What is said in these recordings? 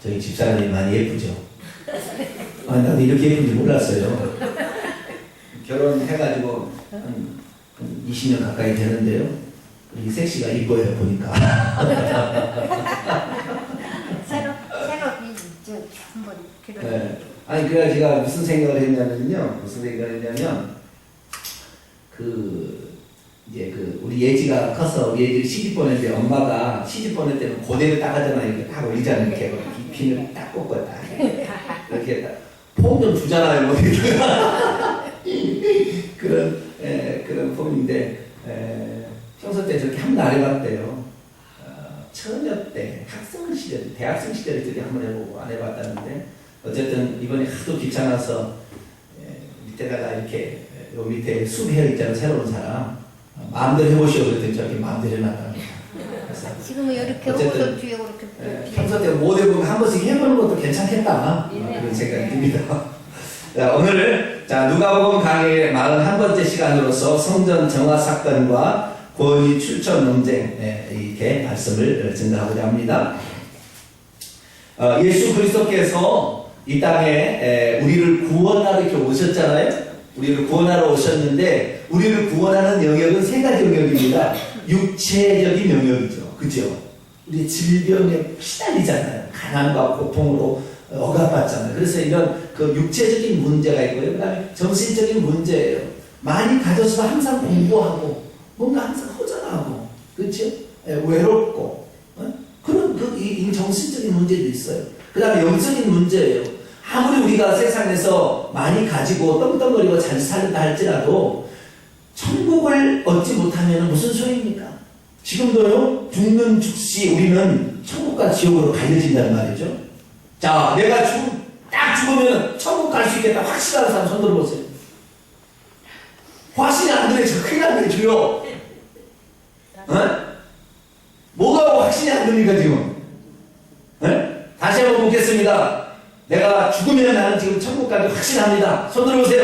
저희 집사람이 많이 예쁘죠? 아, 나도 이렇게 예쁜지 몰랐어요. 결혼해가지고 한 20년 가까이 되는데요. 이 섹시가 이뻐요, 보니까. 새로 한번 필요. 네. 아니, 그래서 제가 무슨 생각을 했냐면요. 이제 우리 예지가 커서 우리 예지 시집 보낼 때 엄마가 시집 보낼 때는 고대를 딱 하잖아요. 이렇게 딱 올리잖아요. 이렇게 핀을 딱 꽂고 딱. 이렇게 딱. 폼 좀 주잖아요. 뭐 그런 폼인데, 평소 때 저렇게 한 번 안 해봤대요. 처녀 때, 학생 시절, 대학생 시절에 저렇게 한 번 해보고 안 해봤다는데, 어쨌든 이번에 하도 귀찮아서 밑에다가 이렇게 요 밑에 수비해 있잖아요. 새로운 사람 마음대로 해보시오 그랬더니 저렇게 마음대로 해놨답니다. 지금은 이렇게 오도 뒤에 이렇게 평소 때 못 해보면 한 번씩 해보는 것도 괜찮겠다. 그런 생각이 듭니다. 자, 오늘 누가복음 강의 41번째 시간으로서 성전 정화 사건과 권위 출처 논쟁 이렇게 말씀을 전달하고자 합니다. 예수 그리스도께서 이 땅에 우리를 구원하러 이렇게 오셨잖아요. 우리를 구원하러 오셨는데 우리를 구원하는 영역은 세 가지 영역입니다. 육체적인 영역이죠. 그죠? 우리 질병에 시달리잖아요. 가난과 고통으로 억압받잖아요. 그래서 이런 육체적인 문제가 있고요. 그 다음에 정신적인 문제예요. 많이 가져서 항상 공부하고 뭔가 항상 허전하고 그렇죠? 외롭고 그런 이 정신적인 문제도 있어요. 그 다음에 영적인 문제예요. 아무리 우리가 세상에서 많이 가지고 떵떵거리고 잘 살다 할지라도 천국을 얻지 못하면 무슨 소용입니까? 지금도요, 죽는 즉시 우리는 천국과 지옥으로 갈려진단 말이죠. 자, 내가 딱 죽으면 천국 갈 수 있겠다 확실한 사람 손 들어보세요. 확신이 안 되네. 저 큰일 났네, 주요. 뭐가 확신이 안 됩니까, 지금? 다시 한번 묻겠습니다. 내가 죽으면 나는 지금 천국 가기 확신합니다. 손 들어보세요.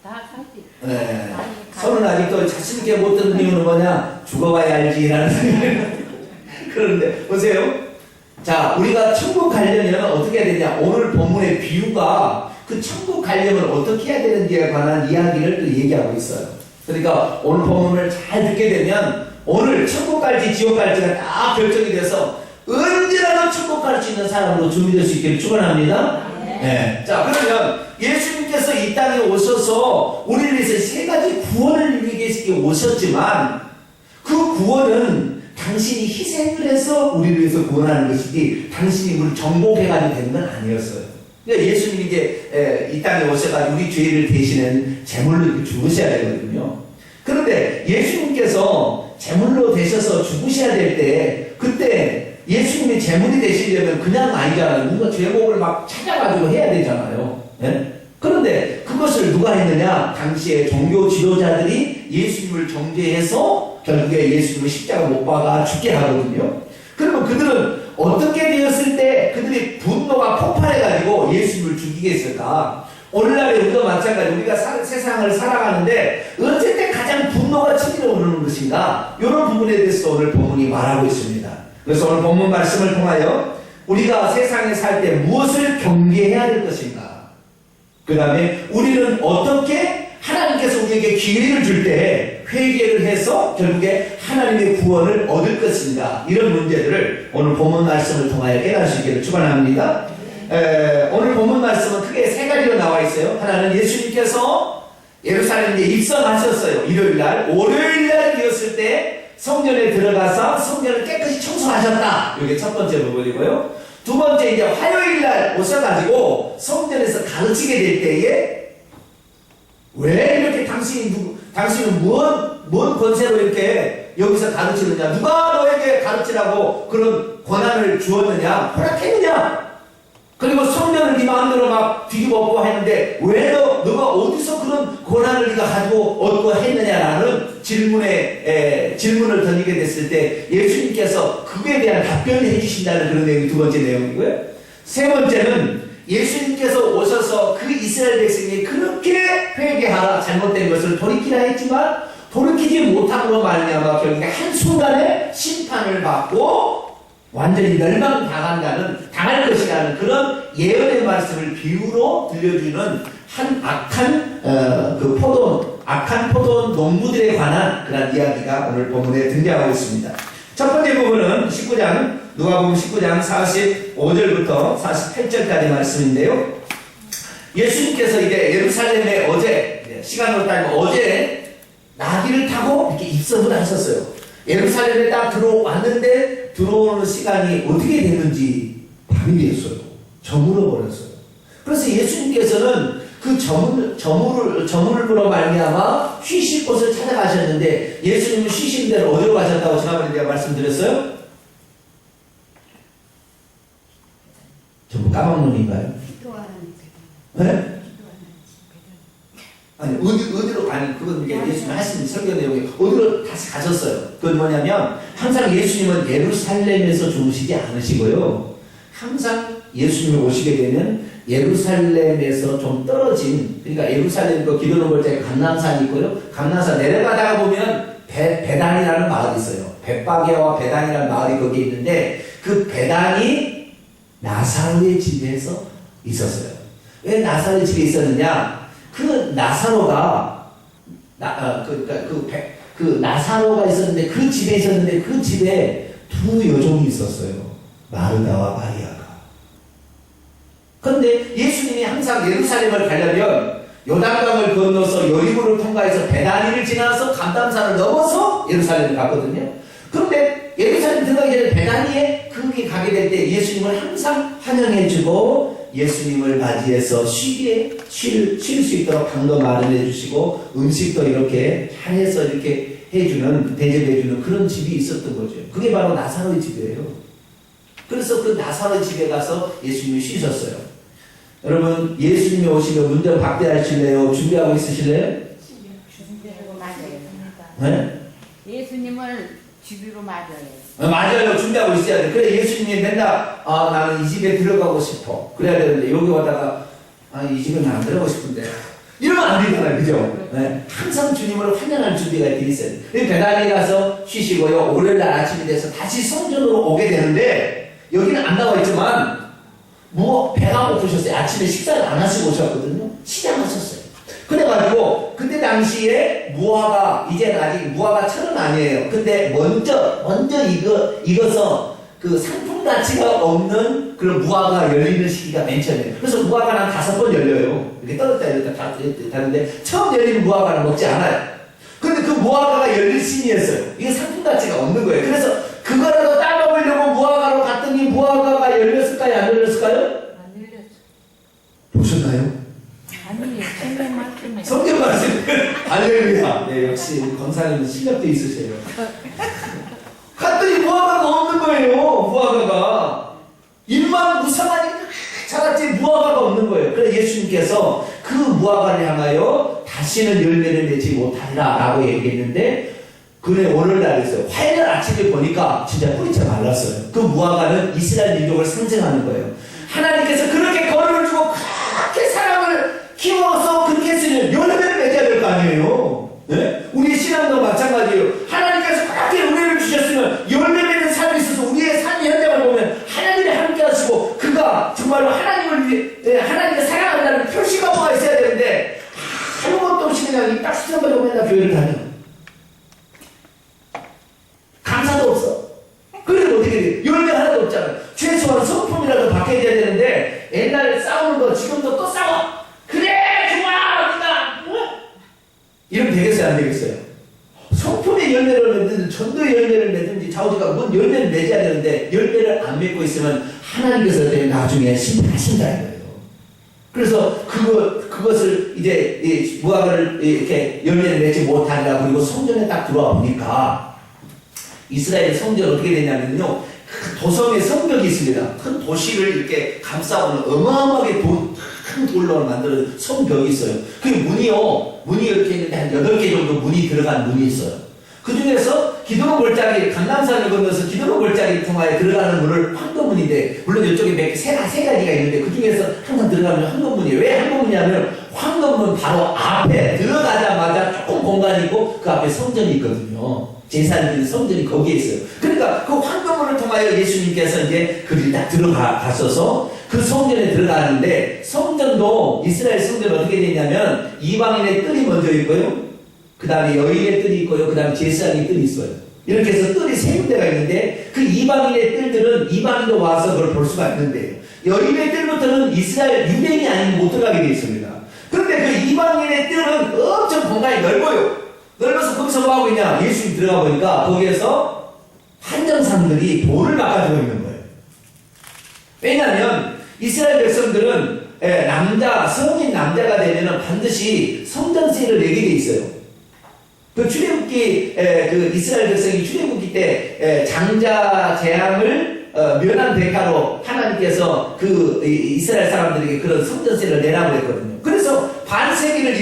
다 살지. 네. 손은 아직도 자신있게 못 듣는 이유는 뭐냐? 죽어봐야 알지라는 그런데 보세요. 자, 우리가 천국 가려면 어떻게 해야 되냐? 오늘 본문의 비유가 그 천국 가려면 어떻게 해야 되는지에 관한 이야기를 또 얘기하고 있어요. 그러니까 오늘 본문을 잘 듣게 되면 오늘 천국 갈지 지옥 갈지가 다 결정이 돼서 언제라도 천국 갈 수 있는 사람으로 준비될 수 있기를 축원합니다. 네. 자, 그러면 예수님께서 이 땅에 오셔서 우리를 위해서 세 가지 구원을 이루기 위해서 오셨지만 그 구원은 당신이 희생을 해서 우리를 위해서 구원하는 것이지 당신이 우리를 정복해가지고 되는 건 아니었어요. 그러니까 예수님이 이제 이 땅에 오셔가지고 우리 죄를 대신하는 제물로 죽으셔야 되거든요. 그런데 예수님께서 제물로 되셔서 죽으셔야 될 때 그때 예수님이 제물이 되시려면 그냥 아니잖아요. 뭔가 제목을 막 찾아가지고 해야 되잖아요. 네? 그런데 그것을 누가 했느냐? 당시에 종교 지도자들이 예수님을 정죄해서 결국에 예수님을 십자가 못 박아 죽게 하거든요. 그러면 그들은 어떻게 되었을 때 그들이 분노가 폭발해가지고 예수님을 죽이겠을까? 오늘날에 우리도 마찬가지. 우리가 세상을 살아가는데 언제 때 가장 분노가 치밀어 오르는 것인가? 이런 부분에 대해서 오늘 본문이 말하고 있습니다. 그래서 오늘 본문 말씀을 통하여 우리가 세상에 살 때 무엇을 경계해야 될 것인가? 그 다음에 우리는 어떻게 하나님께서 우리에게 기회를 줄 때 회개를 해서 결국에 하나님의 구원을 얻을 것인가? 이런 문제들을 오늘 본문 말씀을 통하여 깨달을 수 있기를 축원합니다. 오늘 본문 말씀은 크게 세 가지로 나와 있어요. 하나는 예수님께서 예루살렘에 입성하셨어요. 일요일날. 월요일날 되었을 때 성전에 들어가서 성전을 깨끗이 청소하셨다. 이게 첫 번째 부분이고요. 두 번째 이제 화요일날 오셔가지고 성전에서 가르치게 될 때에 왜 이렇게 당신은 뭔 권세로 이렇게 여기서 가르치느냐? 누가 너에게 가르치라고 그런 권한을 주었느냐? 허락했느냐? 그리고 성전을 네 마음대로 막 뒤집어 엎고 했는데 왜 너가 어디서 그런 권한을 네가 가지고 얻고 했느냐라는 질문을 던지게 됐을 때 예수님께서 그에 대한 답변을 해주신다는 그런 내용이 두 번째 내용이고요. 세 번째는 예수님께서 오셔서 그 이스라엘 백성이 그렇게 회개하라 잘못된 것을 돌이키라 했지만 돌이키지 못함으로 말미암아 결국에 한순간에 심판을 받고 완전히 당할 것이라는 그런 예언의 말씀을 비유로 들려주는 한 악한 포도원 농부들에 관한 그런 이야기가 오늘 본문에 등장하고 있습니다. 첫 번째 부분은 누가복음 19장 45절부터 48절까지 말씀인데요. 예수님께서 이제 예루살렘에 시간으로 따지면 어제 나귀를 타고 이렇게 입성을 하셨어요. 예루살렘에 딱 들어왔는데 들어오는 시간이 어떻게 되는지 밤이 됐어요. 저물어 버렸어요. 그래서 예수님께서는 그 저물음으로 말미암아 쉬실 곳을 찾아가셨는데 예수님은 쉬신 데를 어디로 가셨다고 지난번에 내가 말씀드렸어요? 전부 까막눈인가요? 네? 아니 어디로 그건 이제 예수님 하신 설교 내용이 어디로 다시 가셨어요. 그건 뭐냐면 항상 예수님은 예루살렘에서 주무시지 않으시고요. 항상 예수님이 오시게 되면 예루살렘에서 좀 떨어진, 그러니까 예루살렘 기도는 볼때 감람산이 있고요. 감람산 내려가다가 보면 베단이라는 마을이 있어요. 벳바게와 베단이라는 마을이 거기에 있는데 그 베단이 나사로의 집에서 있었어요. 왜 나사로의 집에 있었느냐? 그 나사로가 나사로가 있었는데 그 집에 있었는데 그 집에 두 여종이 있었어요. 마르다와 마리아가. 그런데 예수님이 항상 예루살렘을 가려면 요단강을 건너서 여리고를 통과해서 베다니를 지나서 감담산을 넘어서 예루살렘을 갔거든요. 그런데 예루살렘 들어가기 전에 베다니에 거기 가게 될 때 예수님을 항상 환영해주고 예수님을 맞이해서 쉴 수 있도록 방도 마련해 주시고 음식도 이렇게 잘해서 이렇게 대접해주는 그런 집이 있었던 거죠. 그게 바로 나사로의 집이에요. 그래서 그 나사로의 집에 가서 예수님이 쉬셨어요. 여러분 예수님이 오시면 문전 박대하실래요? 준비하고 있으실래요? 준비하고 맞아요. 네? 예수님을 주비로 맞아요. 맞아요. 준비하고 있어야 돼. 그래 예수님이 맨날 나는 이 집에 들어가고 싶어. 그래야 되는데 여기 와다가 이 집에 난 안 들어가고 싶은데 이러면 안 되잖아요. 그죠? 네. 항상 주님을 환영할 준비가 되어 있어요. 베다니 가서 쉬시고요. 월요일날 아침이 돼서 다시 성전으로 오게 되는데 여기는 안 나와 있지만 배가 고프셨어요. 아침에 식사를 안 하시고 오셨거든요. 시장하셨어요. 그래가지고 그때 당시에 이제는 아직 무화과 철은 아니에요. 근데 먼저 익어서 그 상품 가치가 없는 그런 무화과가 열리는 시기가 맨 처음이에요. 그래서 무화과는 한 5번 열려요. 이렇게 떨어졌다 다 다른데 처음 열리는 무화과는 먹지 않아요. 근데 그 무화과가 열릴 시기였어요. 이게 상품 가치가 없는 거예요. 그래서 그거라도 따먹으려고 무화과로 갔더니 무화과가 열렸을까요? 안 열렸을까요? 안 열렸어. 보셨나요? 아니에요. 성경 말씀에. 성경 말씀. 할렐루야. 네, 역시 우리 권사님은 실력도 있으세요. 갔더니 무화과가 없는 거예요. 무화과가. 입만 무성하니 자랐지 무화과가 없는 거예요. 그래서 예수님께서 그 무화과를 향하여 다시는 열매를 내지 못하리라 라고 얘기했는데 그래 월요일날 했어요. 화요일 아침에 보니까 진짜 뿌리채 말랐어요. 그 무화과는 이스라엘 민족을 상징하는 거예요. 하나님께서 그렇게 거리를 주고 그렇게 사람을 키워서 그렇게 했으면 열매를 맺어야 될 거 아니에요. 네? 우리 신앙도 마찬가지예요. 하나님께서 그렇게 은혜를 주셨으면 열매 맺는 삶이 있어서 우리의 삶의 현장을 보면 하나님이 함께 하시고 그가 정말로 하나님을 위해 하나님을 사랑한다는 표시가 뭐가 있어야 되는데 아무것도 없이 그냥 딱 수정하려고 맨날 교회를 다녀. 감사도 없어. 그래도 어떻게 돼? 열매 하나도 없잖아요. 최소한 성품이라도 바뀌어야 되는데 옛날 싸우는 거 지금도 또 싸워. 그래 좋아 우리가 이러면 되겠어요 안 되겠어요? 성품의 열매를 맺든 전도의 열매를 맺든지 자우지가 뭔 열매를 맺어야 되는데 열매를 안 맺고 있으면 하나님께서 나중에 심판하신다는 거예요. 그래서 그것을 이제 무화과를 이렇게 열매를 맺지 못하리라. 그리고 성전에 딱 들어와 보니까 이스라엘 성전 어떻게 되냐면요, 큰 도성의 성벽이 있습니다. 큰 도시를 이렇게 감싸오는 어마어마하게 큰 돌로 만드는 성벽이 있어요. 그 문이 이렇게 있는데 한 8개 정도 문이 들어간 문이 있어요. 그 중에서 기도로 골짜기, 감람산을 건너서 기도로 골짜기를 통하여 들어가는 문을 황금문인데, 물론 이쪽에 세 가지가 있는데 그 중에서 항상 들어가면 황금문이에요. 왜 황금문이냐면 황금문 바로 앞에 들어가자마자 조금 공간이 있고 그 앞에 성전이 있거든요. 제사를 드리는 성전이 거기에 있어요. 그러니까 그 황금문을 통하여 예수님께서 이제 그들이 딱 들어갔어서 그 성전에 들어가는데, 성전도 이스라엘 성전은 어떻게 되냐면 이방인의 뜰이 먼저 있고요, 그 다음에 여인의 뜰이 있고요, 그 다음에 제사장의 뜰이 있어요. 이렇게 해서 뜰이 세 군데가 있는데, 그 이방인의 뜰들은 이방인도 와서 그걸 볼 수가 있는데요, 여인의 뜰부터는 이스라엘 유대인이 아니면 못 들어가게 되어 있습니다. 그런데 그 이방인의 뜰은 엄청 공간이 넓어요. 넓어서 거기서 뭐 하고 있냐, 예수님 들어가 보니까 거기에서 환전상들이 돌을 막아주고 있는 거예요. 왜냐하면 이스라엘 백성들은 성인 남자가 되면 반드시 성전세를 내게 돼 있어요. 그 출애굽기, 그 이스라엘 백성이 출애굽기 때 장자 재앙을 면한 대가로 하나님께서 그 이스라엘 사람들에게 그런 성전세를 내라고 했거든요. 그래서 반세기를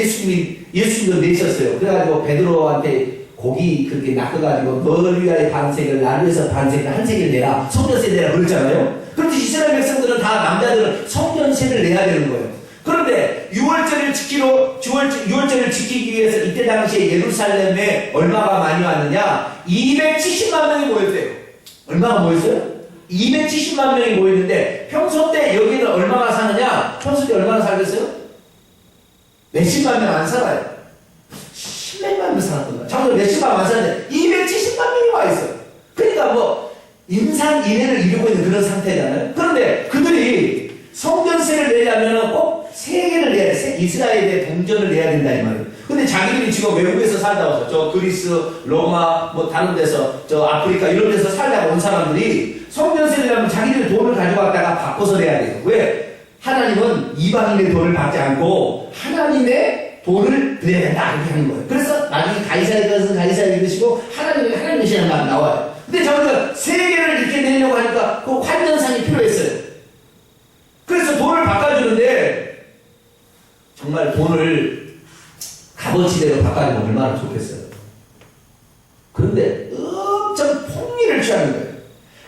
예수님도 내셨어요. 그래가지고 베드로한테 고기 그렇게 낚아가지고 너를 위하여 반세기를, 나를 위해서 반세기를 한 세기를 내라, 성전세 내라 그랬잖아요. 그런데 이스라엘 백성들은 다 남자들은 성전세를 내야 되는 거예요. 그런데 유월절을 지키기 위해서 이때 당시에 예루살렘에 얼마가 많이 왔느냐? 270만 명이 모였대요. 얼마가 모였어요? 270만 명이 모였는데, 평소 때 여기는 얼마나 사느냐? 평소 때 얼마나 살겠어요? 몇십만 명 안 살아요. 10몇만 명 살았던 거야. 정말 몇십만 명 안 사는데 270만 명이 와 있어요. 그러니까 뭐 인산인해를 이루고 있는 그런 상태잖아요. 그런데 그들이 성전세를 내려면 꼭 세 개를 내야 돼. 이스라엘의 동전을 내야 된다 이 말이에요. 근데 자기들이 지금 외국에서 살다 와서 저 그리스, 로마, 뭐 다른 데서 저 아프리카 이런 데서 살다 온 사람들이 성전세를 내려면 자기들 돈을 가져갔다가 바꿔서 내야 돼요. 왜? 하나님은 이방인의 돈을 받지 않고 하나님의 돈을 드려야 된다 이렇게 하는 거예요. 그래서 나중에 가이사의 것은 가이사에게 드시고 하나님의 시라는 말이 나와요. 근데 저희가 세 개를 이렇게 내려고 하니까 그 환전상이 필요했어요. 그래서 돈을 바꿔주는데, 정말 돈을 값어치대로 바꿔주면 얼마나 좋겠어요. 그런데 엄청 폭리를 취하는 거예요.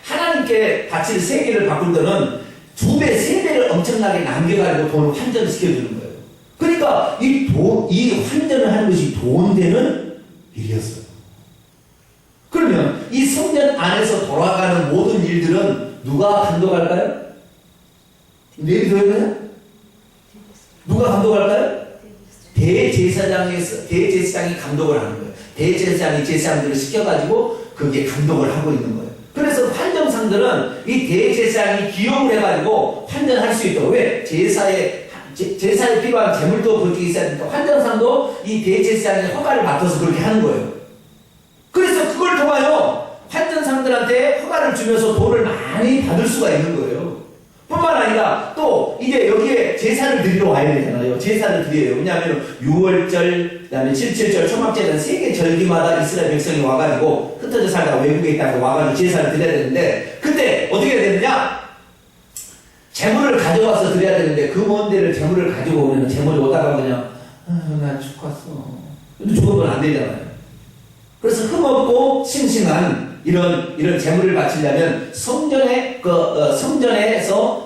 하나님께 가치를 세 개를 바꿀 때는 2배, 3배를 엄청나게 남겨가지고 돈을 환전을 시켜주는 거예요. 그러니까 이 환전을 하는 것이 돈 되는 일이었어요. 그러면 이 성전 안에서 돌아가는 모든 일들은 누가 감독할까요? 내일이 되어요? 누가 감독할까요? 대제사장이 감독을 하는 거예요. 대제사장이 제사장들을 시켜가지고 그게 감독을 하고 있는 거예요. 그래서 환전상들은 이 대제사장이 기용을 해가지고 환전할 수 있도록, 왜? 제사에 필요한 재물도 그렇게 있어야 되니까 환전상도 이 대제사장의 허가를 맡아서 그렇게 하는 거예요. 그래서 그걸 통하여 환전상들한테 허가를 주면서 돈을 많이 받을 수가 있는 거예요. 뿐만 아니라 또 이제 여기에 제사를 드리러 와야 되잖아요. 제사를 드려요. 왜냐하면 6월절, 그 다음에 7.7절, 초막절은 세 개 절기마다 이스라엘 백성이 와가지고 흩어져 살다가 외국에 있다가 와가지고 제사를 드려야 되는데, 그때 어떻게 해야 되느냐? 재물을 가져와서 드려야 되는데, 그 먼 데를 재물을 가지고 오면 재물이 오다가 그냥 나 죽었어. 근데 죽으면 안 되잖아요. 그래서 흠없고 싱싱한 이런 재물을 바치려면 성전에서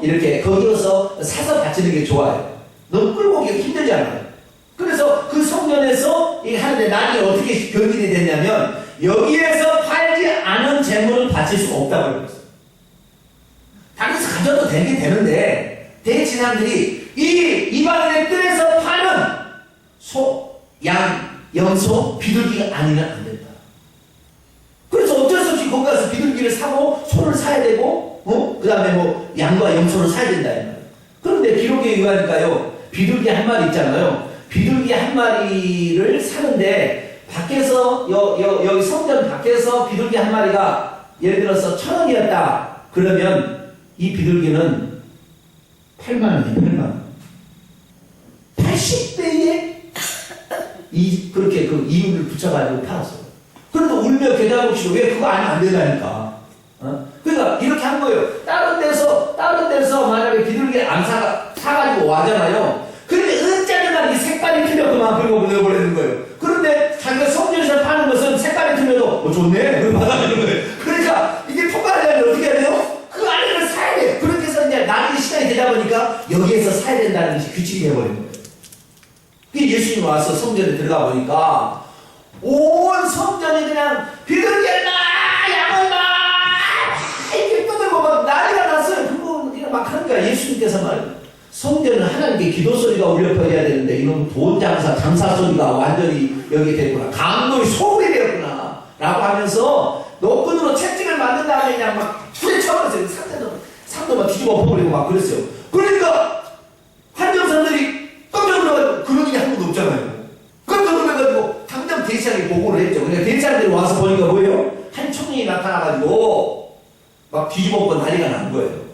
이렇게 거기서 사서 바치는 게 좋아요. 너무 끌고 오기가 힘들잖아요. 그래서 그 성전에서 이게 하는데 나중에 어떻게 변질이 됐냐면, 여기에서 팔지 않은 재물은 바칠 수가 없다고 그랬어요. 당연히 가져도 되긴 되는데, 대제사장들이 이 이방인의 뜰에서 파는 소, 양, 염소, 비둘기가 아니면 안 된다. 그래서 어쩔 수 없이 거기 가서 비둘기를 사고 소를 사야 되고, 그 다음에 뭐 양과 염소를 사야 된다. 그런데 기록에 의하니까요, 비둘기 한 마리 있잖아요. 비둘기 한 마리를 사는데, 밖에서 여기 성전 밖에서 비둘기 한 마리가 예를 들어서 1,000원이었다. 그러면 이 비둘기는 8만 원이에요. 8만 원. 80배에 그렇게 그 이윤을 붙여가지고 팔았어요. 그래도 울며 겨자먹시고, 왜 그거 아니면 안 된다니까. 그러니까 이렇게 한 거예요. 다른 데서 만약에 비둘기 안 사가지고 와잖아요. 그런데 어쩌면 이 색깔이 틀렸구만. 그리고 보내버리는 거예요. 그런데 자기가 성전에서 파는 것은 색깔이 틀려도 좋네. 그걸 받아내는 거예요. 그러니까 이게 통과하려면 어떻게 해야 돼요? 그 안에를 사야 돼요. 그렇게 해서 이제 나중에 시간이 되다 보니까 여기에서 사야 된다는 것이 규칙이 돼버린 거예요. 예수님 와서 성전에 들어가 보니까 온 성전이 그냥 비둘기를 양을 이렇게 떠들고 막 난리가 났어요. 그거 그냥 막 하니까 예수님께서 말이에요. 성전은 하나님께 기도 소리가 울려 퍼져야 되는데 이놈 돈 장사 소리가 완전히 여기 됐구나. 강도의 소울이 되었구나. 라고 하면서 노끈으로 채찍을 만든 다음에 그냥 막 불에 쳐버렸어요. 상도 막 뒤집어 엎어버리고 막 그랬어요. 그러니까 환정사들이 깜짝 놀라가지고 그런 일이 한 번도 없잖아요. 깜짝 놀라가지고 당장 대시장에 보고를 했죠. 그러니까 대시장들이 와서 보니까 뭐예요? 한 청년이 나타나가지고 막 뒤집어 엎고 난리가 난 거예요.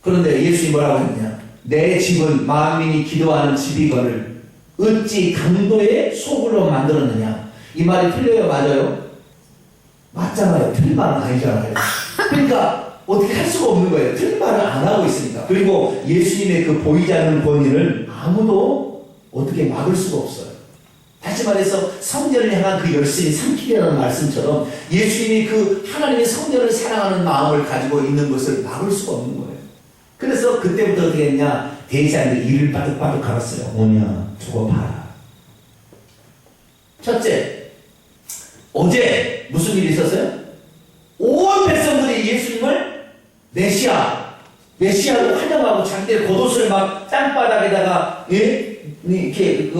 그런데 예수님이 뭐라고 했느냐? 내 집은 만민이 기도하는 집이거늘 어찌 강도의 소굴로 만들었느냐? 이 말이 틀려요? 맞아요? 맞잖아요. 틀린 말은 아니잖아요. 그러니까 어떻게 할 수가 없는 거예요. 틀린 말을 안 하고 있으니까. 그리고 예수님의 그 보이지 않는 권위를 아무도 어떻게 막을 수가 없어요. 다시 말해서 성전을 향한 그 열심히 삼키려는 말씀처럼 예수님이 그 하나님의 성전을 사랑하는 마음을 가지고 있는 것을 막을 수가 없는 거예요. 그래서 그때부터 어떻게 했냐? 대제사장들이 이를 빠득빠득 갈았어요. 뭐냐? 저거 봐라. 첫째, 어제 무슨 일이 있었어요? 온 백성들이 예수님을 메시아로 환영하고 자기들 겉옷을 막 땅바닥에다가 이렇게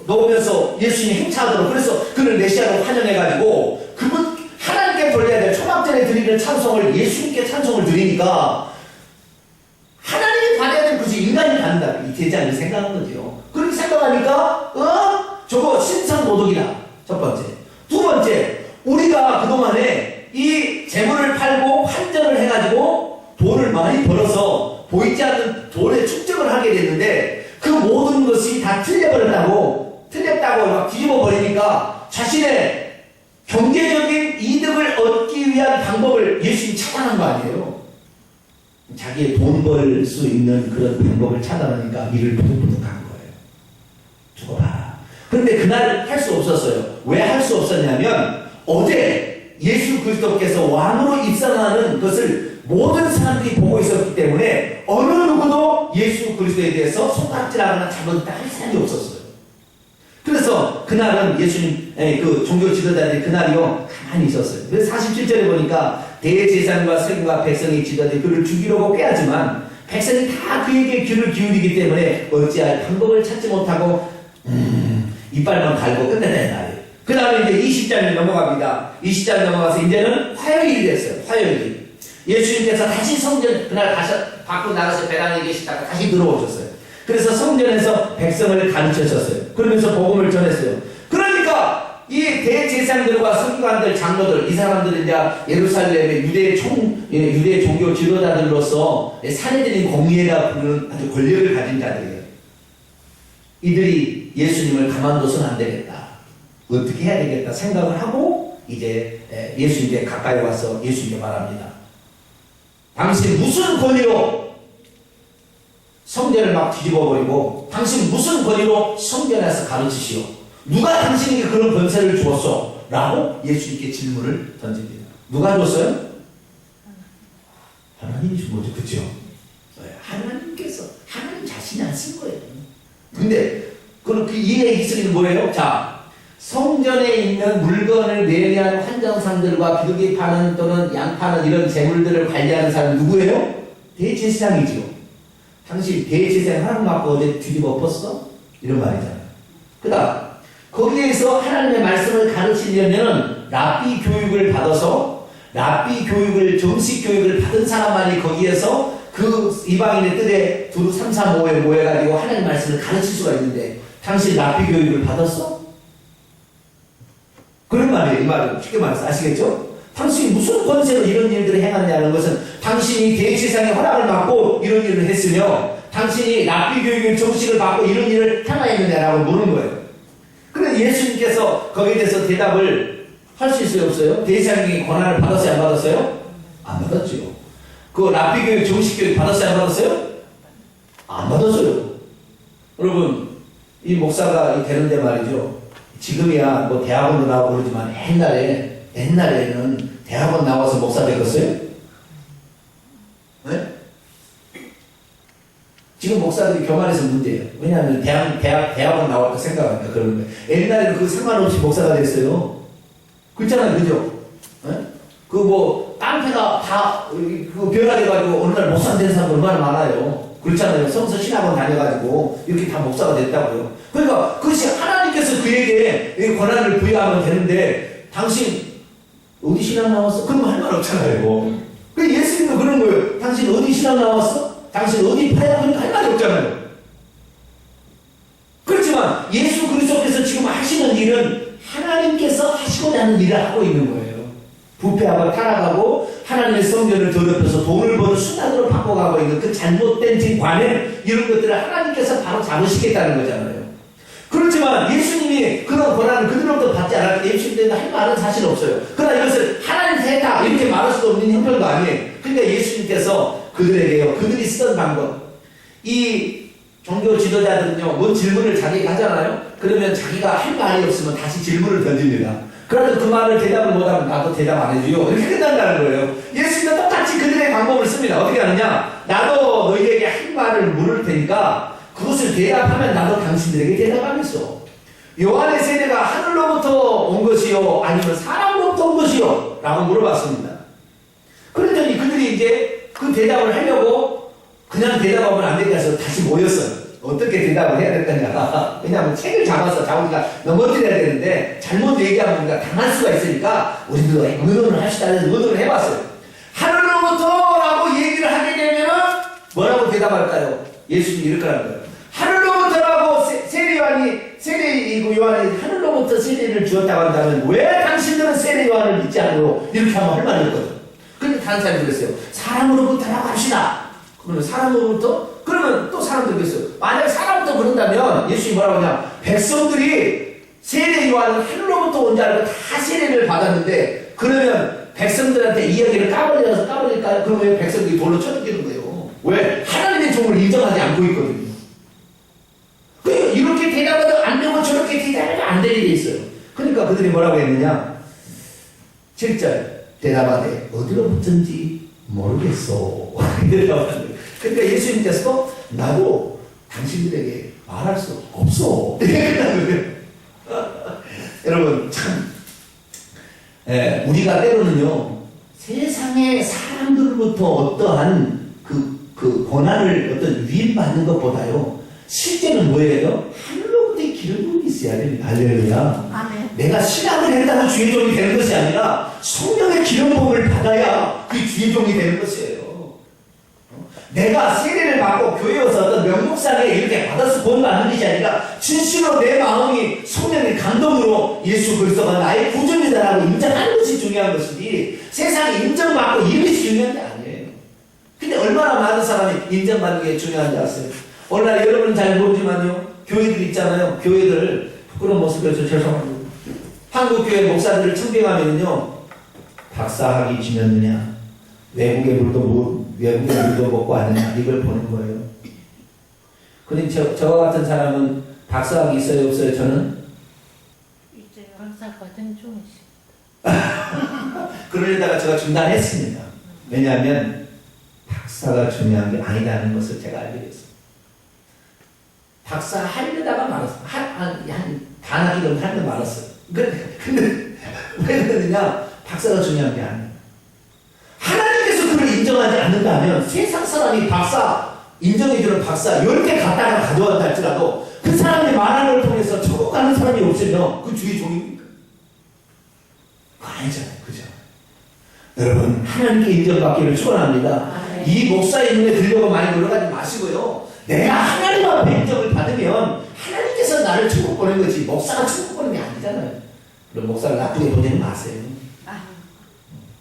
넣으면서 예수님이 행차하도록 그래서 그를 메시아로 환영해가지고 그분 하나님께 돌려야 될 초막절에 드리는 찬송을 예수님께 찬송을 드리니까 하나님이 받아야 될 것이 인간이 받는다. 이 대장이 생각한 거죠. 그렇게 생각하니까 저거 신상모독이다. 첫 번째. 두 번째, 우리가 그동안에 이 재물을 팔고 환전을 해가지고 돈을 많이 벌어서 보이지 않는 돈에 축적을 하게 됐는데 그 모든 것이 다 틀렸다고 막 뒤집어 버리니까 자신의 경제적인 이득을 얻기 위한 방법을 예수님이 찾아낸 거 아니에요. 자기의 돈 벌 수 있는 그런 방법을 찾아내니까 이를 부득부득한 거예요. 저거 봐라. 그런데 그날 할 수 없었어요. 왜 할 수 없었냐면 어제 예수 그리스도께서 왕으로 입성하는 것을 모든 사람들이 보고 있었기 때문에 어느 누구도 예수 그리스도에 대해서 손가락질하거나 잘못했다 할 사람이 없었어요. 그래서 그날은 예수님 그 종교 지도자들이 그날이요 가만히 있었어요. 그래서 47절에 보니까 대제사장과 서기관과 백성이 지도자들이 그를 죽이려고 꾀하지만 백성이 다 그에게 귀를 기울이기 때문에 어찌할 방법을 찾지 못하고 이빨만 갈고 끝내는 날이에요. 그 다음에 이제 20장이 넘어갑니다. 20장이 넘어가서 이제는 화요일이 됐어요. 화요일. 예수님께서 다시 성전 그날 다시 밖으로 나가서 배당에 계시다가 다시 들어오셨어요. 그래서 성전에서 백성을 가르치셨어요. 그러면서 복음을 전했어요. 그러니까 이 대제사장들과 서기관들, 장로들 이 사람들은 이제 예루살렘의 유대 종교 지도자들로서 사내들인 공의회라 부르는 아주 권력을 가진 자들이에요. 이들이 예수님을 가만둬서는 안 되겠다. 어떻게 해야 되겠다 생각을 하고 이제 예수님께 가까이 와서 예수님께 말합니다. 당신 무슨 권위로 성전을 막 뒤집어버리고 당신 무슨 권위로 성전에서 가르치시오? 누가 당신에게 그런 권세를 주었소? 라고 예수님께 질문을 던집니다. 누가 줬어요? 하나님이 준 거죠. 그렇죠? 하나님께서 하나님 자신이 안 쓴 거예요. 근데 그 이해 기술이 뭐예요? 자, 성전에 있는 물건을 매매하는 환정상들과 비둘기 파는 또는 양 파는 이런 재물들을 관리하는 사람은 누구예요? 대제사장이죠. 당신 대제사장 하나님 맞고 어제 뒤집어 엎었어? 이런 말이잖아요. 그 다음 거기에서 하나님의 말씀을 가르치려면 랍비 교육을 받아서 랍비 교육을 정식 교육을 받은 사람만이 거기에서 그 이방인의 뜰에 두루 3, 4, 5에 모여가지고 하나님의 말씀을 가르칠 수가 있는데 당신 랍비 교육을 받았어? 그런 말이에요. 이 말은 쉽게 말해서 아시겠죠? 당신이 무슨 권세로 이런 일들을 행하느냐는 것은 당신이 대제사장의 허락을 받고 이런 일을 했으며 당신이 랍비 교육을 정식을 받고 이런 일을 행하였느냐라고 물은 거예요. 그런데 예수님께서 거기에 대해서 대답을 할 수 있어요? 없어요? 대제사장이 권한을 받았어요? 안 받았어요? 안 받았죠. 그 랍비 교육 정식 교육 받았어요? 안 받았어요? 안 받았어요. 여러분 이 목사가 되는데 말이죠. 지금이야 뭐 대학원도 나오고 그러지만 옛날에는 대학원 나와서 목사 되겠어요? 네? 지금 목사들이 교만해서 문제예요. 왜냐하면 대학원 나올까 생각하니까 그러는 거예요. 옛날에는 그 상관없이 목사가 됐어요. 그렇잖아요. 그죠? 그 뭐, 깡패가 다, 그 변화돼가지고 어느 날 목사 된 사람 얼마나 많아요. 그렇잖아요. 성서 신학원 다녀가지고 이렇게 다 목사가 됐다고요. 그러니까 그것이 하나님께서 그에게 권한을 부여하면 되는데, 당신 어디 신학 나왔어? 그러면 할 말 없잖아요. 그 예수님도 그런 거예요. 당신 어디 신학 나왔어? 당신 어디 파야? 그러니까 할 말이 없잖아요. 그렇지만 예수 그리스도께서 지금 하시는 일은 하나님께서 하시고자 하는 일을 하고 있는 거예요. 부패하고 타락하고 하나님의 성전을 더럽혀서 돈을 버는 수단으로 바꿔가고 있는 그 잘못된 관행 이런 것들을 하나님께서 바로 잡으시겠다는 거잖아요. 그렇지만 예수님이 그런 권한을 그들로부터 받지 않았기 예수님한테 할 말은 사실 없어요. 그러나 이것을 하나님 했다 이렇게 말할 수도 없는 형편도 아니에요. 그러니까 예수님께서 그들에게요. 그들이 쓰던 방법. 이 종교 지도자들은요. 뭔 질문을 자기가 하잖아요. 그러면 자기가 할 말이 없으면 다시 질문을 던집니다. 그래도 그 말을 대답을 못하면 나도 대답 안 해줘요. 이렇게 끝난다는 거예요. 예수님은 똑같이 그들의 방법을 씁니다. 어떻게 하느냐? 나도 너희에게 할 말을 물을 테니까 그것을 대답하면 나도 당신들에게 대답하겠어. 요한의 세례가 하늘로부터 온 것이요? 아니면 사람으로부터 온 것이요? 라고 물어봤습니다. 그랬더니 그들이 이제 그 대답을 하려고 그냥 대답하면 안 되게 해서 다시 모였어요. 어떻게 대답을 해야 될 거냐. 왜냐하면 책을 잡아서 자기가 넘어뜨려야 되는데 잘못 얘기하면 우리가 당할 수가 있으니까 우리도 의논을 합시다 해서 의논을 해봤어요. 하늘로부터 라고 얘기를 하게 되면은 뭐라고 대답할까요? 예수님이 이럴 거라는 거예요. 하늘로부터라고 세례 요한이 하늘로부터 세례를 주었다고 한다면 왜 당신들은 세례 요한을 믿지 않고 이렇게 하면 할 말이 없거든. 그런데 다른 사람이 그랬어요. 사람으로부터라고 합시다. 그러면 사람으로부터? 그러면 또 사람들이 그랬어요. 만약 사람부터 그런다면 예수님이 뭐라고 하냐. 백성들이 세례 요한은 하늘로부터 온 줄 알고 다 세례를 받았는데 그러면 백성들한테 이야기를 까버릴까요? 그러면 백성들이 돌로 쳐 죽이는 거예요. 왜? 하나님의 종을 인정하지 않고 있거든요. 이렇게 대답해도 안 되고 저렇게 대답해도 안 될 일이 있어요. 그러니까 그들이 뭐라고 했느냐. 7절 대답하되 어디로부터인지 모르겠어. 그러니까 예수님께서도 나도 당신들에게 말할 수 없어. 여러분 참 우리가 때로는요 세상의 사람들로부터 어떠한 그 권한을 어떤 위임받는 것보다요 실제는 뭐예요? 하늘로부터 기름 부음이 있어야 됩니다. 할렐루야. 아멘. 내가 신앙을 했다고 주의 종이 되는 것이 아니라 성령의 기름 부음을 받아야 그 주의 종이 되는 것이에요. 내가 세례를 받고 교회에 와서 어떤 명목상에 이렇게 받아서 본받는 것이 아니라 진실로 내 마음이 성령의 감동으로 예수 그리스도가 나의 구주이다라고 인정하는 것이 중요한 것이지 세상에 인정받고 이것이 중요한 게 아니에요. 근데 얼마나 많은 사람이 인정받는 게 중요한지 아세요? 오늘날 여러분은 잘 모르지만요 교회들 있잖아요. 교회들 부끄러운 모습이어서 죄송합니다. 한국교회 목사들을 청빙하면요 박사학위 지녔느냐 외국의 물도 먹고 왔느냐 이걸 보는 거예요. 그런데 저와 같은 사람은 박사학위 있어요 없어요? 저는 이제 박사거든 중이시. 그러려다가 제가 중단했습니다. 왜냐하면 박사가 중요한 게 아니라는 것을 제가 알게 됐어요. 박사 하려다가 말았어요. 한 반학기 정도 하려다 말았어요. 근데 왜 그러느냐? 박사가 중요한 게 아니에요. 하나님께서 그를 인정하지 않는다면 세상 사람이 박사, 인정해주는 박사 10개 갖다가 가져왔다 할지라도 그 사람이 말하는 걸 통해서 천국 가는 사람이 없으면 그 주의 종입니까? 아니잖아요. 그죠? 여러분 하나님께 인정받기를 축원합니다. 이 목사의 눈에 들려고 많이 놀아가지 마시고요. 내가 하나님 앞에 인정을 받으면 하나님께서 나를 천국 보낸 거지 목사가 천국 보낸 게 아니잖아요. 그럼 목사를 나쁘게 보내지 마세요.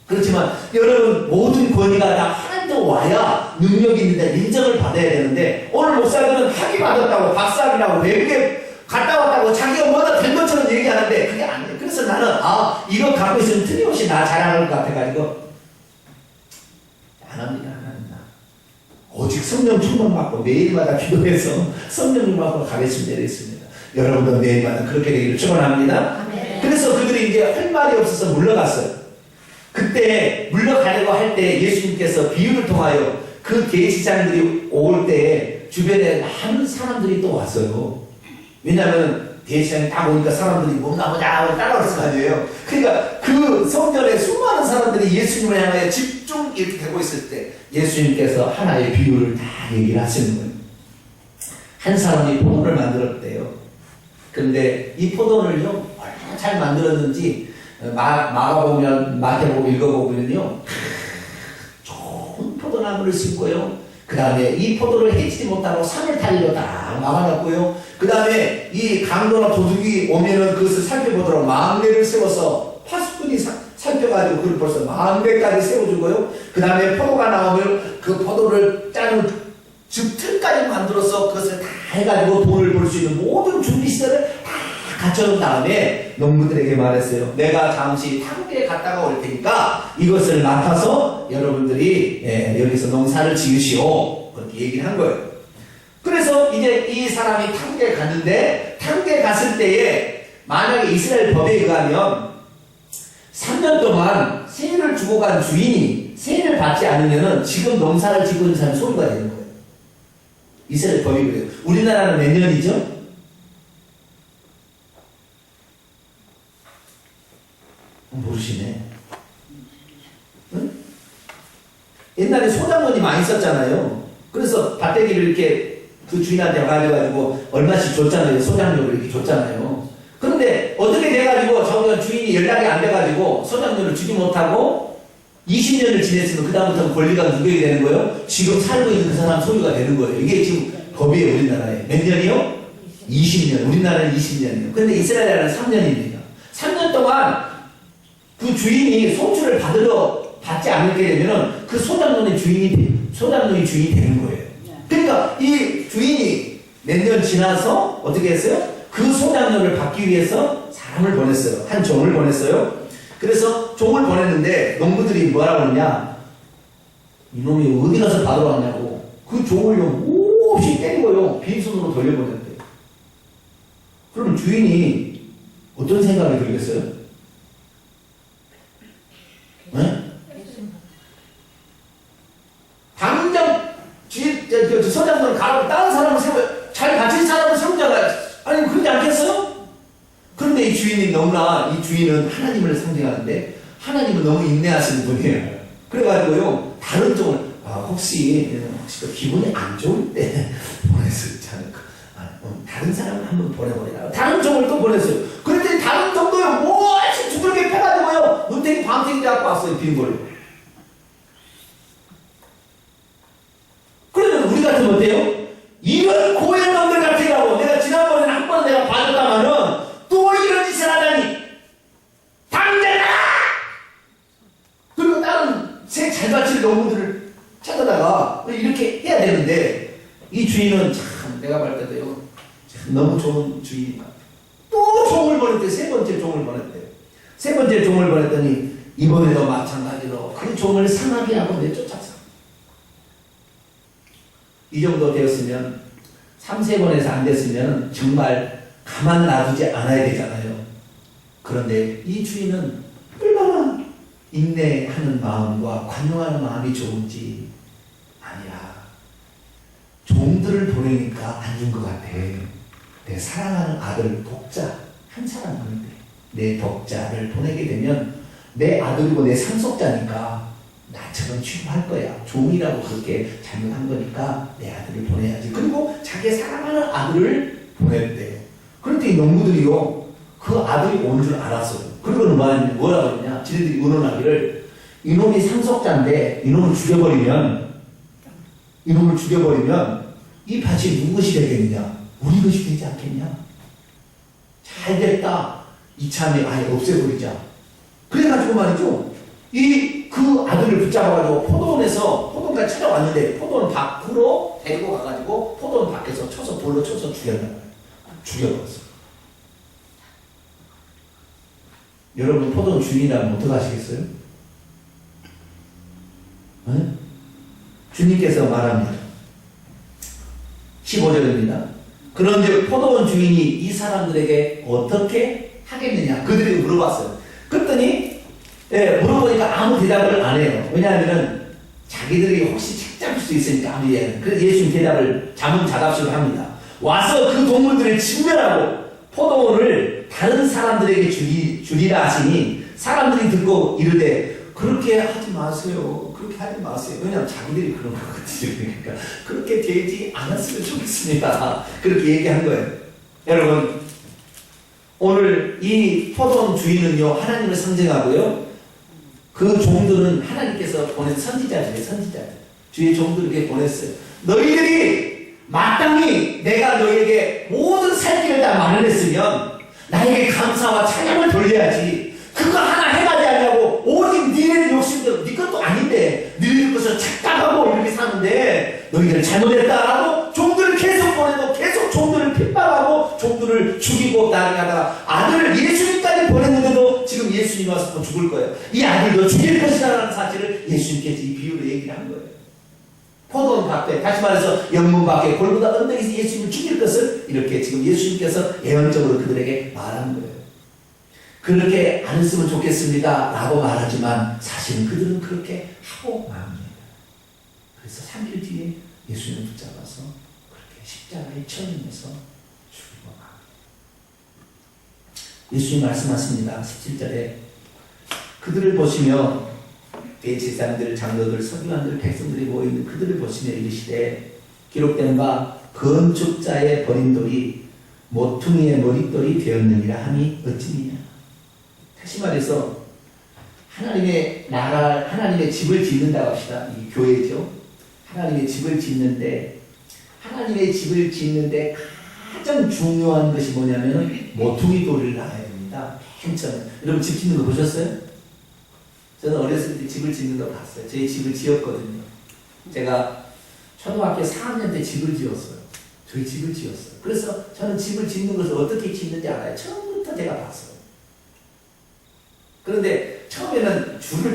그렇지만 여러분 모든 권위가 다 하나님도 와야 능력이 있는데 인정을 받아야 되는데 오늘 목사들은 학위 받았다고 박사학위라고 외국에 갔다 왔다고 자기가 뭐다 된 것처럼 얘기하는데 그게 아니에요. 그래서 나는 이거 갖고 있으면 틀림없이 나 자랑할 것 같아가지고 안 합니다. 오직 성령 충만 받고 매일마다 기도해서 성령을 받고 가겠습니다. 이랬습니다. 여러분도 매일마다 그렇게 되기를 축원합니다. 그래서 그들이 이제 할 말이 없어서 물러갔어요. 그때 물러가려고 할 때 예수님께서 비유를 통하여 그 계시장들이 올 때 주변에 많은 사람들이 또 왔어요. 왜냐하면 계시장이 딱 오니까 사람들이 뭔가 보자 하고 따라올 거 아니에요. 그러니까 그 성전에 수많은 사람들이 예수님을 향하여 집중 이렇게 되고 있을 때 예수님께서 하나의 비유를 다 얘기를 하시는 거예요. 한 사람이 포도를 만들었대요. 그런데 이 포도를요 얼마나 잘 만들었는지 마태복음 읽어보면요 좋은 포도나무를 심고요. 그 다음에 이 포도를 해치지 못하고 산을 달리로 딱 막아놨고요. 그 다음에 이 강도나 도둑이 오면은 그것을 살펴보도록 망대를 세워서 파수꾼이 살펴가지고 그걸 벌써 망대까지 세워주고요. 그 다음에 포도가 나오면 그 포도를 짜는 즙틀까지 만들어서 그것을 다 해가지고 돈을 벌 수 있는 모든 준비 시설을 다 갖춰놓은 다음에 농부들에게 말했어요. 내가 잠시 탕비에 갔다가 올 테니까 이것을 맡아서 여러분들이 여기서 농사를 지으시오. 그렇게 얘기를 한 거예요. 그래서 이제 이 사람이 탕비에 갔는데 탕비에 갔을 때에 만약에 이스라엘 법에 의하면 3년 동안 세를 주고 간 주인이 세를 받지 않으면 지금 농사를 짓고 있는 사람이 소유가 되는 거예요. 이스라엘 법이 그래요. 우리나라는 몇 년이죠? 모르시네. 응? 옛날에 소작농이 많이 썼잖아요. 그래서 밭대기를 이렇게 그 주인한테 가져가지고 얼마씩 줬잖아요. 소작농을 이렇게 줬잖아요. 그런데 어떻게 돼가지고 정말 주인이 연락이 안 돼가지고 소작농을 주지 못하고 20년을 지냈으면 그다음부터는 권리가 누구에게 되는 거예요? 지금 살고 있는 그 사람 소유가 되는 거예요. 이게 지금 법이에요. 우리나라에. 몇 년이요? 20년. 우리나라는 20년이에요. 근데 이스라엘은 3년입니다. 3년 동안 그 주인이 송출을 받지 않게 되면은 그 소작농의 주인이 되는 거예요. 그러니까 이 주인이 몇 년 지나서 어떻게 했어요? 그 소작농을 받기 위해서 사람을 보냈어요. 한 종을 보냈어요. 그래서 종을 보냈는데 농부들이 뭐라고 하느냐? 이놈이 어디 가서 받으러 왔냐고. 그 종을요 몹시 때리고요 빈손으로 돌려보냈대요. 그러면 주인이 어떤 생각이 들겠어요? 네? 당장 소장님을 가라고 다른 사람을 세워 잘 가진 사람을 세우잖아요. 아니 그러지 않겠어요? 그런데 이 주인이 너무나 이 주인은 하나님을 상징하는데 하나님은 너무 인내하시는 분이에요. 그래가지고요 다른 쪽을 혹시 또 기분이 안 좋을 때 보낼 수 있지 않을까? 다른 사람을 한번 보내버리라. 다른 종을 또 보냈어요. 그랬더니 다른 종도요 뭐지 두들겨 패가지고요 문태기 밤탱이 잡고 왔어요. 빈 걸로. 그러면 우리 같으면 어때요? 이런 고얀 놈들 같으라고 내가 지난번에는 한 번 내가 봐줬다마는 또 이런 짓을 하다니 당장 나가! 그리고 다른 새 잘 바칠 농부들을 찾아다가 이렇게 해야 되는데 이 주인은 참 내가 볼 때도요 너무 좋은 주인이다. 또 종을 보냈대. 세 번째 종을 보냈대. 세 번째 종을 보냈더니 이번에도 마찬가지로 그 종을 상하게 하고 내쫓았어. 이 정도 되었으면 3-4번에서 안 됐으면 정말 가만 놔두지 않아야 되잖아요. 그런데 이 주인은 얼마나 인내하는 마음과 관용하는 마음이 좋은지 아니야. 종들을 보내니까 안 준 것 같아. 내 사랑하는 아들 독자 한 사람인데 내 독자를 보내게 되면 내 아들이고 내 상속자니까 나처럼 취급할 거야. 종이라고 그렇게 잘못한 거니까 내 아들을 보내야지. 그리고 자기 사랑하는 아들을 보냈대. 그런데 이 농부들이요 그 아들이 온 줄 알았어요. 그리고는 뭐라고 했냐? 지네들이 의논하기를 이놈이 상속자인데 이놈을 죽여버리면 이 밭이 누구 것이 되겠느냐? 우리 것이 되지 않겠냐? 잘 됐다. 이참에 아예 없애버리자. 그래가지고 말이죠. 그 아들을 붙잡아가지고 포도원까지 찾아왔는데 포도원 밖으로 데리고 가가지고 포도원 밖에서 돌로 쳐서 죽여버렸어. 여러분 포도원 주인이라면 어떡하시겠어요? 네? 주님께서 말합니다. 15절입니다. 그런즉 포도원 주인이 이 사람들에게 어떻게 하겠느냐 그들이 물어봤어요. 그랬더니 물어보니까 아무 대답을 안 해요. 왜냐하면 자기들이 혹시 책 잡을 수 있으니까 아무 얘기하는. 그래서 예수님 대답을 자문자답식으로 합니다. 와서 그 동물들을 진멸하고 포도원을 다른 사람들에게 주리라 하시니 사람들이 듣고 이르되 그렇게 하지 마세요. 그렇게 하지 마세요. 왜냐하면 자기들이 그런 거거든요. 그러니까 그렇게 되지 않았으면 좋겠습니다. 그렇게 얘기한 거예요. 여러분, 오늘 이 포도원 주인은요, 하나님을 상징하고요, 그 종들은 하나님께서 보낸 선지자들이에요. 선지자들. 주의 종들에게 보냈어요. 너희들이 마땅히 내가 너희에게 모든 살 길을 다 마련했으면 나에게 감사와 찬양을 돌려야지. 그거 하나 해가지 않냐고. 오직 니네 욕심도 네 것도 아닌데 너희들 것을 착각하고 이렇게 사는데 너희들 잘못했다라고 종들을 계속 보내고 계속 종들을 핍박하고 종들을 죽이고 나가다가 아들을 예수님까지 보냈는데도 지금 예수님 와서 또 죽을 거예요. 이 아들도 죽일 것이라는 사실을 예수님께서 이 비유로 얘기를 한 거예요. 포도원 밖에, 다시 말해서 영문 밖에 골고다 언덕에서 예수님을 죽일 것을 이렇게 지금 예수님께서 예언적으로 그들에게 말한 거예요. 그렇게 안 했으면 좋겠습니다 라고 말하지만 사실은 그들은 그렇게 하고 맙니다. 그래서 3일 뒤에 예수님을 붙잡아서 그렇게 십자가에 처형해서 죽이고 맙니다. 예수님 말씀하십니다. 17절에 그들을 보시며 대제사장들, 장로들, 서기관들, 백성들이 모이는 그들을 보시며 이르시되 기록된 바 건축자의 버린 돌이 모퉁이의 머릿돌이 되었느니라 함이 어찌니냐. 다시 말해서 하나님의 나라, 하나님의 집을 짓는다고 합시다. 이 교회죠. 하나님의 집을 짓는데 하나님의 집을 짓는데 가장 중요한 것이 뭐냐면 모퉁이 돌을 놔야 됩니다. 힘처럼. 여러분 집 짓는 거 보셨어요? 저는 어렸을 때 집을 짓는 거 봤어요. 저희 집을 지었거든요. 제가 초등학교 4학년 때 집을 지었어요. 저희 집을 지었어요. 그래서 저는 집을 짓는 것을 어떻게 짓는지 알아요. 처음부터 제가 봤어요. 그런데 처음에는 줄을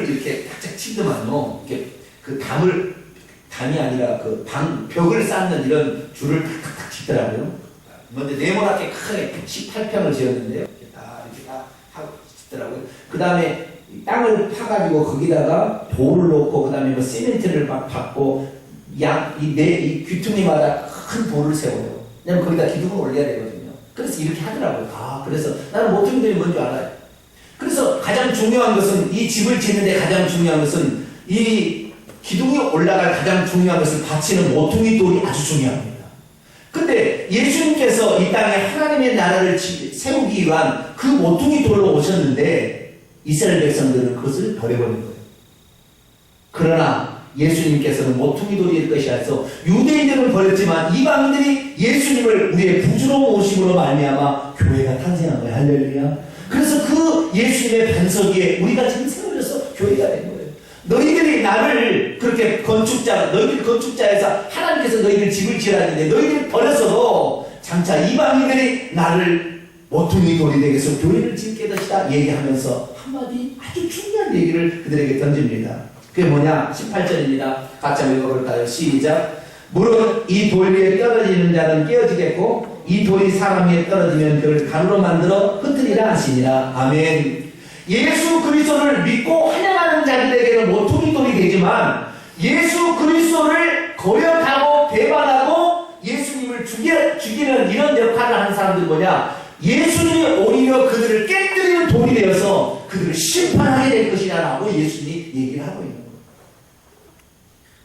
이렇게 탁탁 치더만요. 이렇게 그 담이 아니라 그 벽을 쌓는 이런 줄을 탁탁탁 치더라고요. 먼저 네모나게 크게 18평을 지었는데요. 이렇게 다 하고 짓더라고요. 그 다음에 땅을 파가지고 거기다가 돌을 놓고 그 다음에 뭐 시멘트를 막 받고 이 귀퉁이마다 큰 돌을 세워요. 왜냐면 거기다 기둥을 올려야 되거든요. 그래서 이렇게 하더라고요. 그래서 나는 모퉁이들이 뭔지 알아요. 그래서 가장 중요한 것은 이 집을 짓는데 가장 중요한 것은 이 기둥이 올라갈 가장 중요한 것을 받치는 모퉁이 돌이 아주 중요합니다. 근데 예수님께서 이 땅에 하나님의 나라를 세우기 위한 그 모퉁이 돌로 오셨는데 이스라엘 백성들은 그것을 버려버린 거예요. 그러나 예수님께서는 모퉁이 돌일 것이 아니라 유대인들은 버렸지만 이방인들이 예수님을 우리의 부드러운 오심으로 말미암아 교회가 탄생한 거예요. 할렐루야. 그래서 그 예수님의 반석 위에 우리가 지금 세워져서 교회가 된 거예요. 너희들이 나를 그렇게 너희들 건축자에서 하나님께서 너희들 집을 지으라는데 너희들 버려서도 장차 이방인들이 나를 모퉁이 돌이 되게 해서 교회를 짓게 되시다 얘기하면서 한마디 아주 중요한 얘기를 그들에게 던집니다. 그게 뭐냐? 18절입니다. 같이 한번 읽어볼까요? 시작. 물은 이 돌 위에 떨어지는 자는 깨어지겠고 이 돌이 사람 위에 떨어지면 그를 가루로 만들어 흩으리라 하시니라. 아멘. 예수 그리스도를 믿고 환영하는 자들에게는 모퉁이 돌이 되지만 예수 그리스도를 거역하고 배반하고 예수님을 죽이는 이런 역할을 하는 사람들은 뭐냐? 예수님이 오히려 그들을 깨뜨리는 돌이 되어서 그들을 심판하게 될 것이라고 예수님이 얘기를 하고 있는 거예요.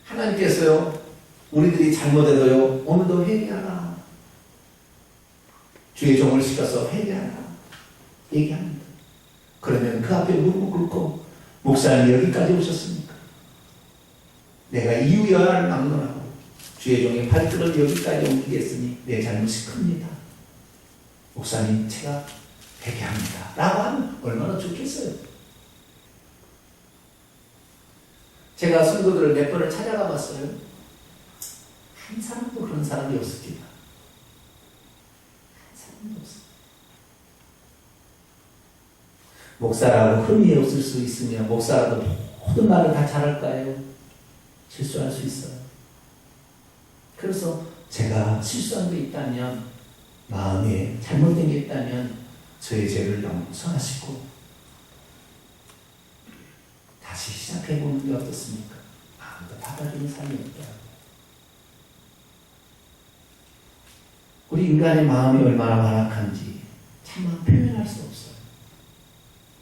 하나님께서요, 우리들이 잘못해도요, 오늘도 회개하라. 주의 종을 시켜서 회개하라. 얘기합니다. 그러면 그 앞에 무릎 꿇고, 목사님 여기까지 오셨습니까? 내가 이유야를 막론하고, 주의 종의 발등을 여기까지 옮기겠으니 내 잘못이 큽니다. 목사님, 제가 회개합니다. 라고 하면 얼마나 좋겠어요. 제가 성도들을 몇 번을 찾아가 봤어요. 한 사람도 그런 사람이 없습니다. 한 사람도 없어요. 목사라고 흠이 없을 수 있으며 목사라도 모든 말을 다 잘할까요? 실수할 수 있어요. 그래서 제가 실수한 게 있다면, 마음에 잘못된 게 있다면 저의 죄를 용서하시고 다시 시작해보는 게 어떻습니까? 마음도 받아주는 삶이 없게 하고. 우리 인간의 마음이 얼마나 완악한지 참 표현할 수 없어요.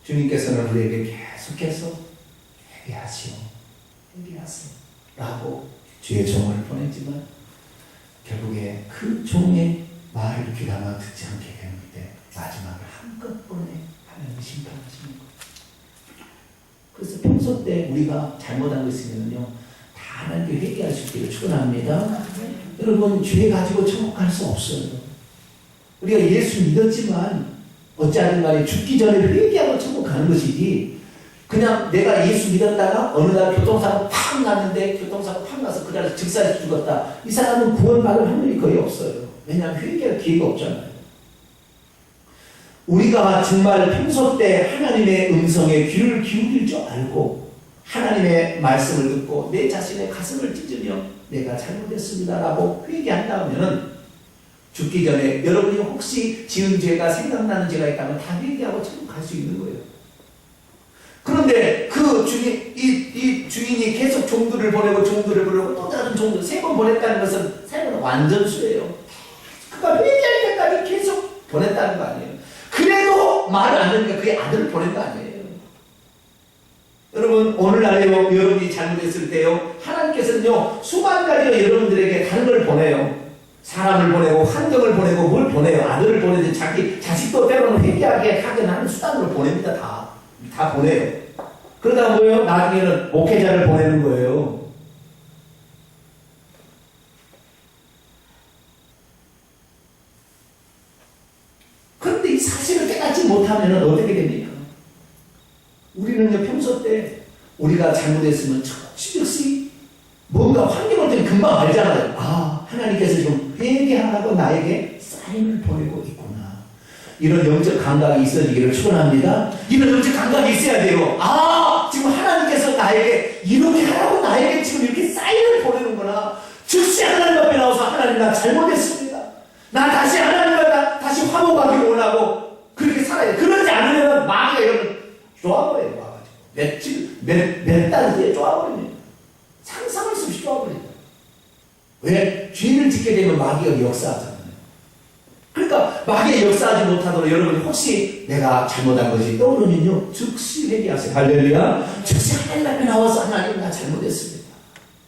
주님께서는 우리에게 계속해서 회개하시오, 회개하세요 라고 주의 종을 보냈지만 결국에 그 종의 말을 귀담아 듣지 않게 되는데 마지막에 한꺼번에 하나님이 심판하시는 거예요. 그래서 평소 때 우리가 잘못한 거 있으면요 다 하나님께 회개할 수 있기를 축원합니다. 여러분 죄 가지고 천국 갈 수 없어요. 우리가 예수 믿었지만 어찌하든 간에 죽기 전에 회개하고 천국 가는 것이지 그냥 내가 예수 믿었다가 어느 날 교통사고 팍 났는데 교통사고 팍 나서 그 자리에서 즉사해서 죽었다. 이 사람은 구원받을 확률이 거의 없어요. 왜냐하면 회개할 기회가 없잖아요. 우리가 정말 평소 때 하나님의 음성에 귀를 기울일 줄 알고 하나님의 말씀을 듣고 내 자신의 가슴을 찢으며 내가 잘못했습니다라고 회개한다면 죽기 전에 여러분이 혹시 지은 죄가 생각나는 죄가 있다면 다 회개하고 천국 갈 수 있는 거예요. 그런데 그 주인, 이 주인이 계속 종들을 보내고 또 다른 종들 3번 보냈다는 것은 3번은 완전수예요. 그가 회개할 때까지 계속 보냈다는 거 아니에요. 그래도 말을 안 듣니까 그의 아들을 보낸 거 아니에요. 여러분 오늘날에 여러분이 잘못했을 때요 하나님께서는요 수만 가지로 여러분들에게 다른 걸 보내요. 사람을 보내고 환경을 보내고 뭘 보내요. 아들을 보내든 자기 자식도 때로는 회개하게 하게 하는 수단으로 보냅니다. 다 보내요. 그러다 뭐예요? 나중에는 목회자를 보내는 거예요. 그런데 이 사실을 깨닫지 못하면 어떻게 됩니까? 우리는요 평소 때 우리가 잘못했으면 즉시 뭔가 환경을 때문에 금방 알잖아요. 아 하나님께서 좀 회개하라고 나에게 사인을 보내고 있구나. 이런 영적 감각이 있어지기를 축원합니다. 이런 영적 감각이 있어야 돼요. 아 지금 하나님께서 나에게 이렇게 하라고 나에게 지금 이렇게 사인을 보내는구나. 즉시 하나님 앞에 나와서 하나님 나 잘못했습니다. 나 다시 하나님과 다시 화목하기를 원하고 그렇게 살아야 돼. 그러지 않으면 마귀가 이러면 좋아버려요. 와가지고 몇 달 후에 좋아버립니다. 상상할 수 없이 좋아버립니다. 왜? 죄를 짓게 되면 마귀가 역사하잖아요. 그러니까 마귀가 역사하지 못하도록 여러분이 혹시 내가 잘못한 것이 떠오르면요 즉시 회개하세요. 할렐루야. 즉시 하나님 앞에 나와서 하나님 나 잘못했습니다.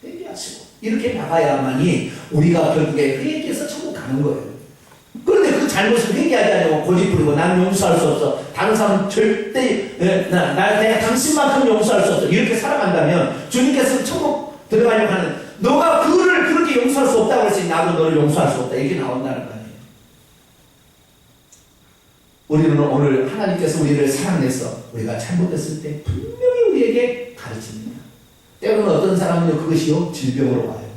회개하시고 이렇게 나가야만이 우리가 결국에 회개해서 천국 가는 거예요. 그런데 그 잘못을 회개하지 않냐고 고집부리고 나는 용서할 수 없어. 다른 사람은 절대 내가 당신만큼 용서할 수 없어. 이렇게 살아간다면 주님께서 천국 들어가려고 하는 너가 그를 그렇게 용서할 수 없다고 했으니 나도 너를 용서할 수 없다. 이게 나온다는 거 아니에요. 우리는 오늘 하나님께서 우리를 사랑해서 우리가 잘못했을 때 분명히 우리에게 가르칩니다. 때로는 어떤 사람은요 그것이요 질병으로 와요.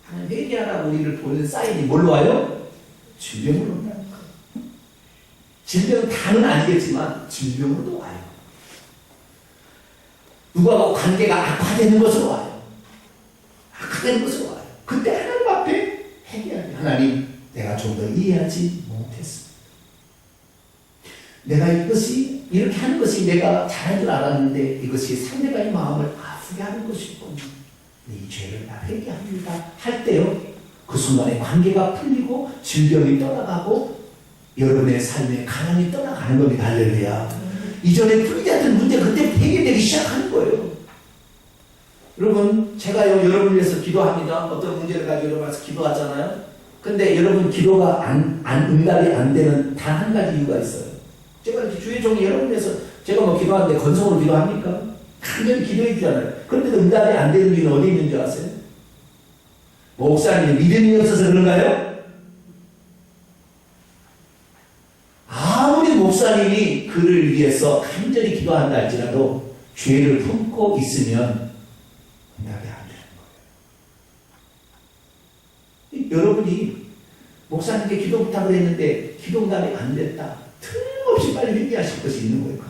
하나님 회개하라고 우리를 보는 사인이 뭘로 와요? 질병으로 온다는 거예요. 질병은 다는 아니겠지만 질병으로도 와요. 누구하고 관계가 악화되는 것으로 와요. 악화되는 것으로 와요. 그때 하나님 앞에 회개하면 하나님 내가 좀 더 이해하지 못했습니다. 내가 이것이 이렇게 하는 것이 내가 잘할 줄 알았는데 이것이 상대방의 마음을 아프게 하는 것이고 이 죄를 다 회개합니다 할 때요 그 순간에 관계가 풀리고 질병이 떠나가고 여러분의 삶의 가난이 떠나가는 겁니다. 할렐루야. 이전에 풀리지 않던 문제 그때 해결되기 시작하는 거예요. 여러분 제가요 여러분을 위해서 기도합니다. 어떤 문제를 가지고 여러분께서 기도하잖아요. 근데 여러분 기도가 응답이 안 되는 단 한 가지 이유가 있어요. 제가 이렇게 주의 종이 여러분을 위해서 제가 뭐 기도하는데 건성으로 기도합니까? 간절히 기도해 주잖아요. 그런데도 응답이 안 되는 이유는 어디 있는 줄 아세요? 목사님 믿음이 없어서 그런가요? 아무리 목사님이 그를 위해서 간절히 기도한다 할지라도 죄를 품고 있으면 응답이 안 되는 거예요. 여러분이 목사님께 기도 부탁을 했는데 기도 응답이 안 됐다. 틀림없이 빨리 회개하실 것이 있는 거예요.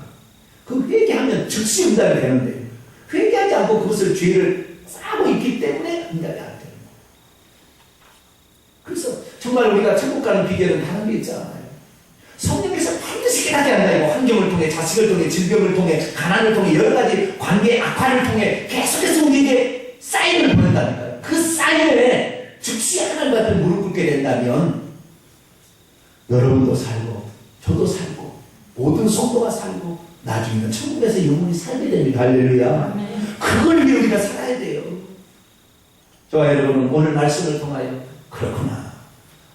그 회개하면 즉시 응답이 되는데 회개하지 않고 그것을 죄를 싸고 있기 때문에 응답이 안 되는 거예요. 그래서 정말 우리가 천국 가는 비결은 다른 게 있잖아요. 성령께서 반드시 깨닫게 한다. 이거 환경을 통해, 자식을 통해, 질병을 통해, 가난을 통해, 여러 가지 관계의 악화를 통해 계속해서 우리에게 사인을 보낸다니까요. 그 사인에 즉시 하나님 앞에 무릎 꿇게 된다면 여러분도 살고 저도 살고 모든 성도가 살고 나중에는 천국에서 영원히 살게 됩니다. 할렐루야. 그걸 위해 우리가 살아야 돼요. 저와 여러분은 오늘 말씀을 통하여 그렇구나.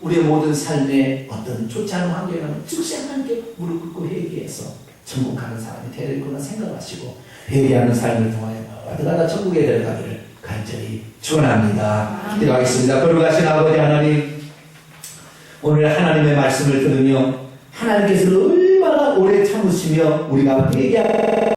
우리의 모든 삶에 어떤 좋지 않은 환경에 가면 즉시 하나님께 무릎 꿇고 회개해서 천국 가는 사람이 되야 되겠구나 생각하시고 회개하는 삶을 통하여 어디가다 천국에 들어가기를 간절히 축원합니다. 기도하겠습니다. 거룩하신 아버지 하나님, 오늘 하나님의 말씀을 들으며 하나님께서 얼마나 오래 참으시며 우리가 회개하는